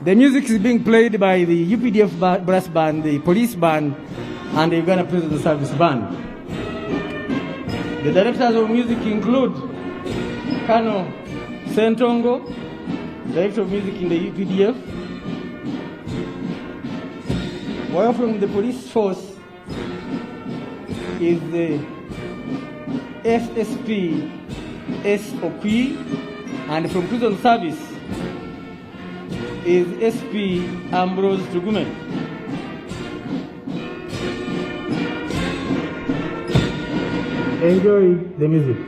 The music is being played by the UPDF brass band, the police band, and the Uganda Prison Service band. The directors of music include Colonel Sentongo, Director of Music in the UPDF. While from the police force is the SSP SOP, and from prison service is SP Ambrose Tugume. Enjoy the music.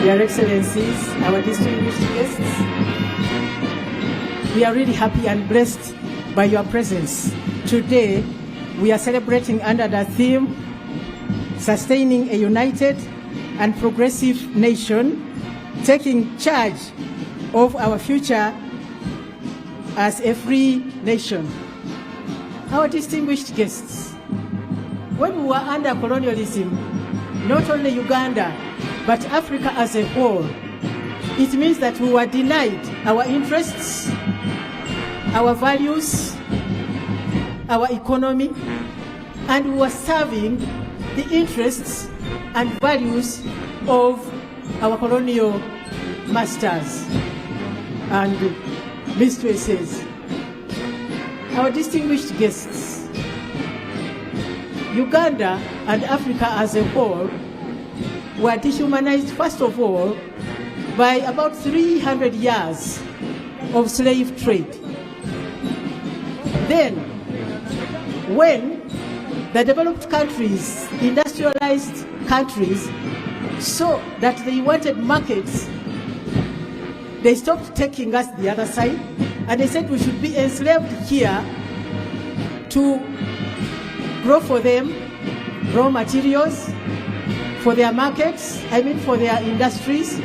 Your Excellencies, our distinguished guests, we are really happy and blessed by your presence. Today, we are celebrating under the theme, Sustaining a United and Progressive Nation, taking charge of our future as a free nation. Our distinguished guests, when we were under colonialism, not only Uganda, but Africa as a whole, it means that we were denied our interests, our values, our economy, and we were serving the interests and values of our colonial masters and mistresses. Our distinguished guests, Uganda and Africa as a whole were dehumanized, first of all, by about 300 years of slave trade. Then, when the developed countries, industrialized countries, saw that they wanted markets, they stopped taking us the other side, and they said we should be enslaved here to grow for them raw materials, for their markets, for their industries,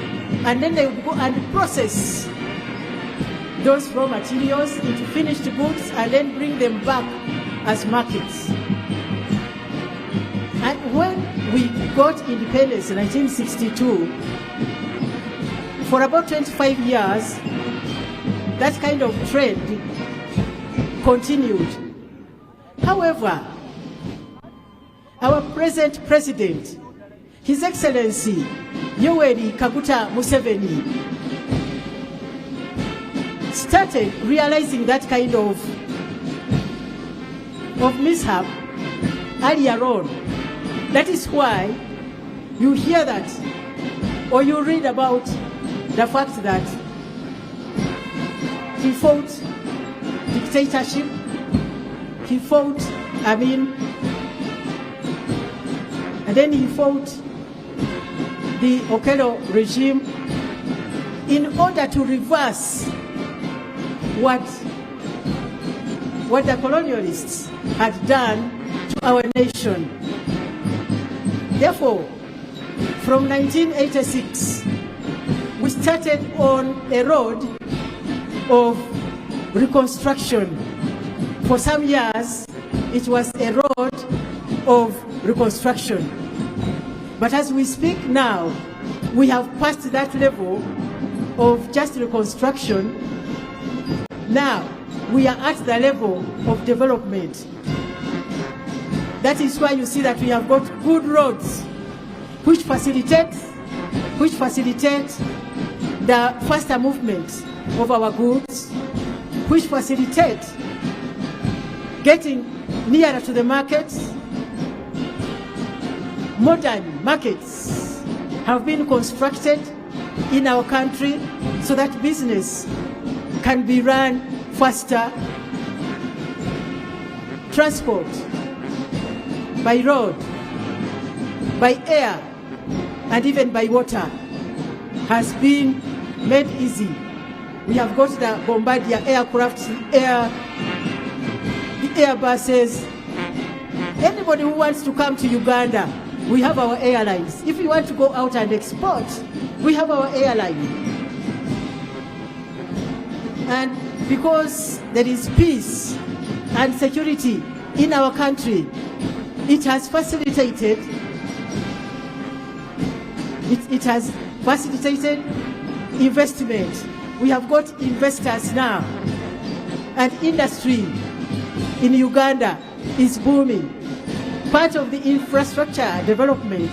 and then they would go and process those raw materials into finished goods and then bring them back as markets. And when we got independence in 1962, for about 25 years, that kind of trend continued. However, our present president, His Excellency Yoweri Kaguta Museveni, started realizing that kind of mishap earlier on. That is why you hear that, or you read about the fact that he fought dictatorship, he fought, and then he fought the Okello regime in order to reverse what the colonialists had done to our nation. Therefore, from 1986, we started on a road of reconstruction. For some years, it was a road of reconstruction. But as we speak now, we have passed that level of just reconstruction. Now, we are at the level of development. That is why you see that we have got good roads which facilitate the faster movement of our goods, which facilitate getting nearer to the markets. Modern markets have been constructed in our country so that business can be run faster. Transport by road, by air, and even by water has been made easy. We have got the Bombardier aircraft, the Airbuses. Anybody who wants to come to Uganda, we have our airlines. If you want to go out and export, we have our airline. And because there is peace and security in our country, it has facilitated investment. We have got investors now, and industry in Uganda is booming. Part of the infrastructure development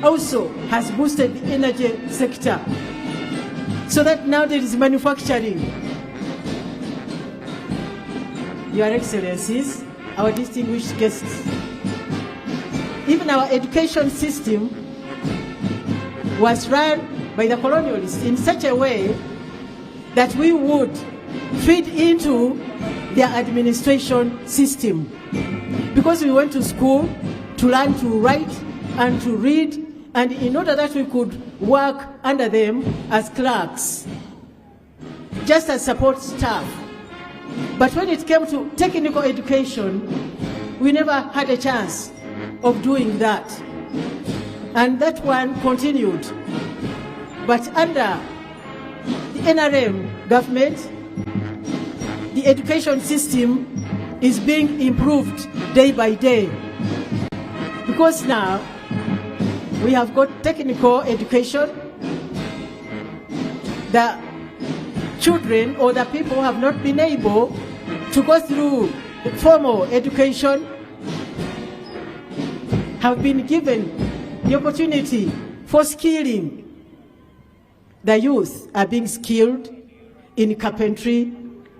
also has boosted the energy sector, so that now there is manufacturing. Your Excellencies, our distinguished guests, even our education system was run by the colonialists in such a way that we would feed into their administration system. Because we went to school to learn to write and to read, and in order that we could work under them as clerks, just as support staff. But when it came to technical education, we never had a chance of doing that. And that one continued. But under the NRM government, the education system is being improved day by day. Because now we have got technical education. The children or the people who have not been able to go through formal education have been given the opportunity for skilling. The youth are being skilled in carpentry,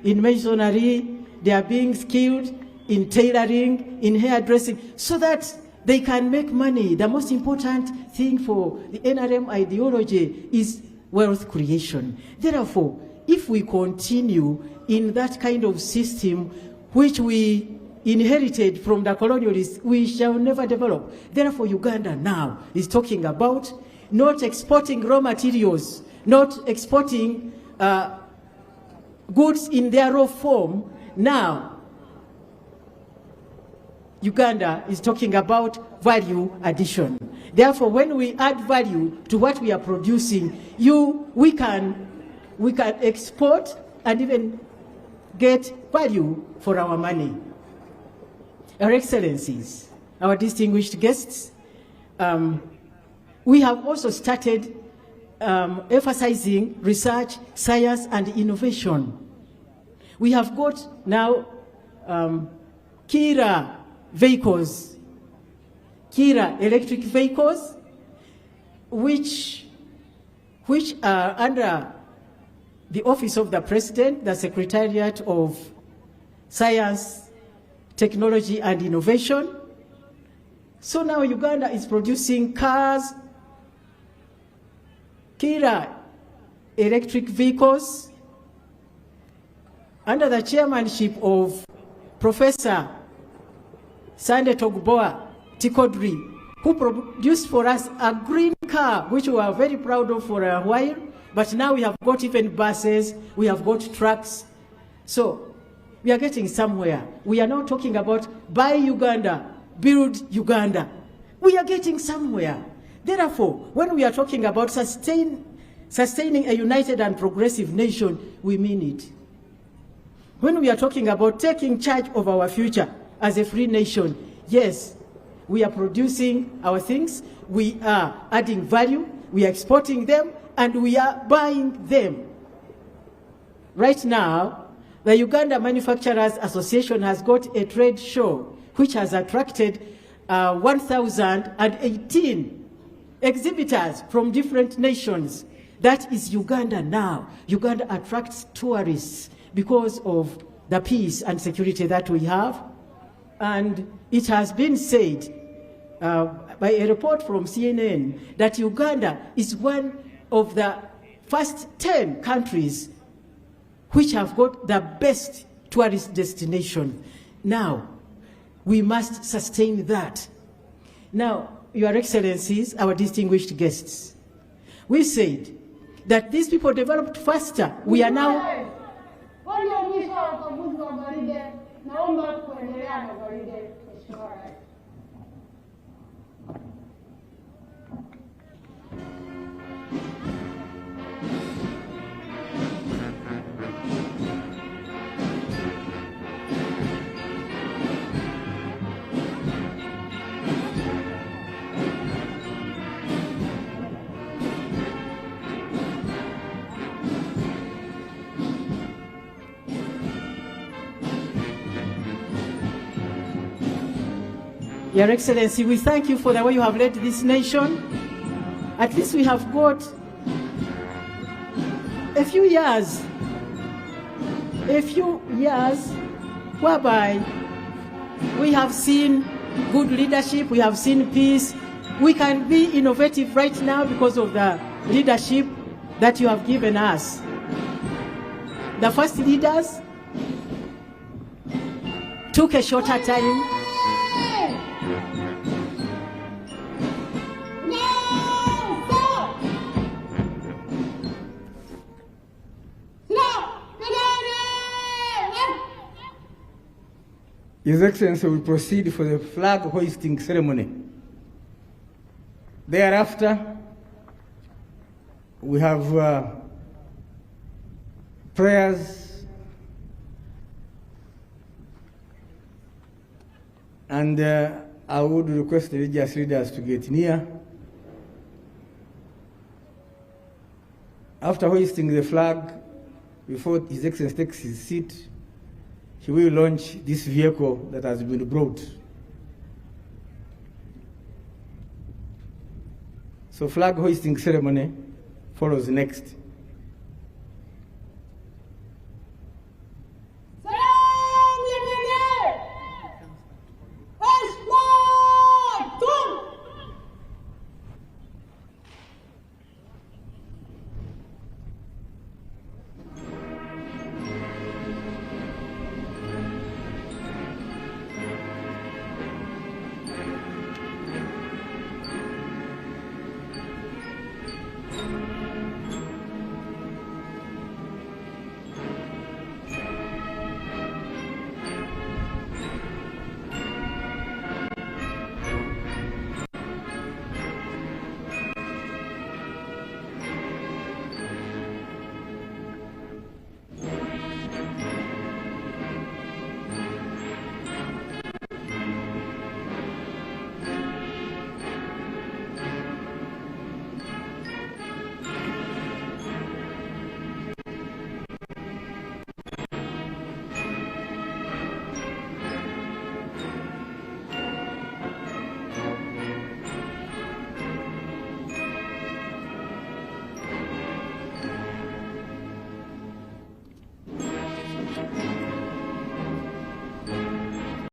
in masonry, they are being skilled in tailoring, in hairdressing, so that they can make money. The most important thing for the NRM ideology is wealth creation. Therefore, if we continue in that kind of system which we inherited from the colonialists, we shall never develop. Therefore, Uganda now is talking about not exporting raw materials, not exporting goods in their raw form. Now, Uganda is talking about value addition. Therefore, when we add value to what we are producing, we can export and even get value for our money. Your Excellencies, our distinguished guests, we have also started emphasizing research, science, and innovation. We have got now Kira vehicles, Kira electric vehicles, which are under the Office of the President, the Secretariat of Science, Technology, and Innovation. So now Uganda is producing cars, Kira electric vehicles, under the chairmanship of Professor Sande Togboa Tikodri, who produced for us a green car, which we are very proud of for a while, but now we have got even buses, we have got trucks. So we are getting somewhere. We are now talking about buy Uganda, build Uganda. We are getting somewhere. Therefore, when we are talking about sustaining a united and progressive nation, we mean it. When we are talking about taking charge of our future as a free nation, yes, we are producing our things, we are adding value, we are exporting them, and we are buying them. Right now, the Uganda Manufacturers Association has got a trade show which has attracted 1,018 exhibitors from different nations. That is Uganda now. Uganda attracts tourists because of the peace and security that we have. And it has been said by a report from CNN that Uganda is one of the first 10 countries which have got the best tourist destination. Now, we must sustain that. Now, Your Excellencies, our distinguished guests, we said that these people developed faster. We are now... Your Excellency, we thank you for the way you have led this nation. At least we have got a few years whereby we have seen good leadership, we have seen peace. We can be innovative right now because of the leadership that you have given us. The first leaders took a shorter time. His Excellency will proceed for the flag hoisting ceremony. Thereafter, we have prayers and I would request the religious leaders to get near. After hoisting the flag, before His Excellency takes his seat, he will launch this vehicle that has been brought. So flag hoisting ceremony follows next.